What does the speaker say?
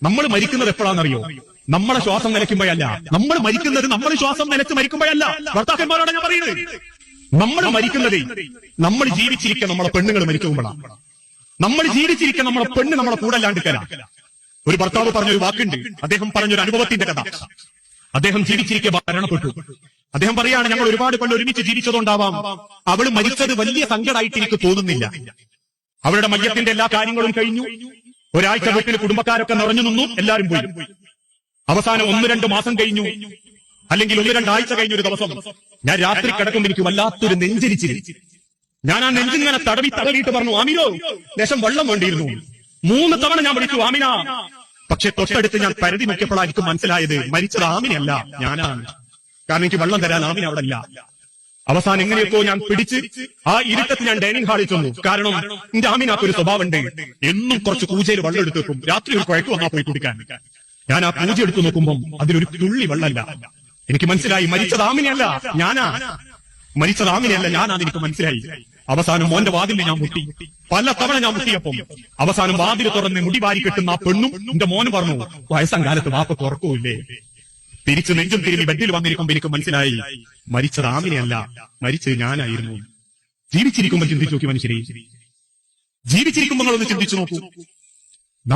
നമ്മൾ മരിക്കുന്നത് എപ്പോഴാണെന്നറിയോ? നമ്മളെ ശ്വാസം നിലയ്ക്കുമ്പോഴല്ല. നമ്മൾ മരിക്കുന്നത് നമ്മൾ ശ്വാസം നിലച്ച് മരിക്കുമ്പോഴല്ല. ഭർത്താക്കന്മാരോട് ഞാൻ പറയുന്നത്, നമ്മൾ മരിക്കുന്നത് നമ്മൾ ജീവിച്ചിരിക്കുക നമ്മളെ പെണ്ണുങ്ങൾ മരിക്കുമ്പോഴാണ്. നമ്മൾ ജീവിച്ചിരിക്കുക നമ്മളെ പെണ്ണ് നമ്മളെ കൂടെ അല്ലാണ്ടിരിക്കലാണ്. ഒരു ഭർത്താവ് പറഞ്ഞൊരു വാക്കുണ്ട്, അദ്ദേഹം പറഞ്ഞൊരു അനുഭവത്തിന്റെ കഥ. അദ്ദേഹം ജീവിച്ചിരിക്കുക മരണപ്പെട്ടു. അദ്ദേഹം പറയാണ്, ഞങ്ങൾ ഒരുപാട് പെണ്ണ് ഒരുമിച്ച് ജീവിച്ചതുകൊണ്ടാവാം അവള് മരിച്ചത് വലിയ സങ്കടമായിട്ട് എനിക്ക് തോന്നുന്നില്ല. അവളുടെ മയ്യത്തിന്റെ എല്ലാ കാര്യങ്ങളും കഴിഞ്ഞു. ഒരാഴ്ച വീട്ടിൽ കുടുംബക്കാരൊക്കെ നിറഞ്ഞു നിന്നു, എല്ലാവരും പോയി. അവസാനം 1-2 മാസം കഴിഞ്ഞു, അല്ലെങ്കിൽ 1-2 ആഴ്ച കഴിഞ്ഞൊരു ദിവസം ഞാൻ രാത്രി കിടക്കുമ്പോൾ എനിക്ക് വല്ലാത്തൊരു നെഞ്ചരിച്ചിരി. ഞാൻ ആ നെഞ്ചിങ്ങനെ തടവിയിട്ട് പറഞ്ഞു, ആമിനോ ലേശം വെള്ളം വേണ്ടിയിരുന്നു. 3 തവണ ഞാൻ വിളിച്ചു, ആമിന. പക്ഷെ തൊട്ടടുത്ത് ഞാൻ പരിധി നോക്കിയപ്പോഴായിരിക്കും മനസ്സിലായത് മരിച്ചത് ആമിനയല്ല, ഞാനാണ്. കാരണം എനിക്ക് വെള്ളം തരാൻ ആമിന അവിടെ ഇല്ല. അവസാനം എങ്ങനെയൊക്കെ ഞാൻ പിടിച്ച് ആ ഇരുട്ടത്ത് ഞാൻ ഡൈനിങ് ഹാളിൽ ചെന്നു. കാരണം എന്റെ ആമിനാക്കൊരു സ്വഭാവം ഉണ്ട്, എന്നും കുറച്ച് പൂജയിൽ വെള്ളം എടുത്ത് വെക്കും. രാത്രി ഒരു കുഴക്ക് വന്നാൽ പോയി കുടിക്കാൻ. ഞാൻ ആ പൂജ എടുത്തു നോക്കുമ്പോൾ അതിലൊരു തുള്ളി വെള്ളമല്ല. എനിക്ക് മനസ്സിലായി മരിച്ചത് ആമിനയല്ല, ഞാനാ. മരിച്ചത് ആമിനയല്ല, ഞാനാന്ന് എനിക്ക് മനസ്സിലായി. അവസാനം മോന്റെ വാതിലിൽ ഞാൻ മുട്ടി. പല തവണ ഞാൻ മുട്ടിയപ്പം അവസാനം വാതിൽ തുറന്ന് മുടി വാരി കെട്ടുന്ന ആ പെണ്ണും എന്റെ മോനും പറഞ്ഞു, വയസ്സാം കാലത്ത് വാപ്പ തുറക്കൂല്ലേ. തിരിച്ച് നെഞ്ചും തിരുമ്പി ബെഡിൽ വന്നിരിക്കുമ്പോൾ എനിക്ക് മനസ്സിലായി മരിച്ചത് ആമിനയല്ല, മരിച്ചത് ഞാനായിരുന്നു. ജീവിച്ചിരിക്കുമ്പോൾ ചിന്തിച്ചു നോക്കി മനുഷ്യരെ, ജീവിച്ചിരിക്കുമ്പോൾ നിങ്ങളൊന്ന് ചിന്തിച്ചു നോക്കൂ.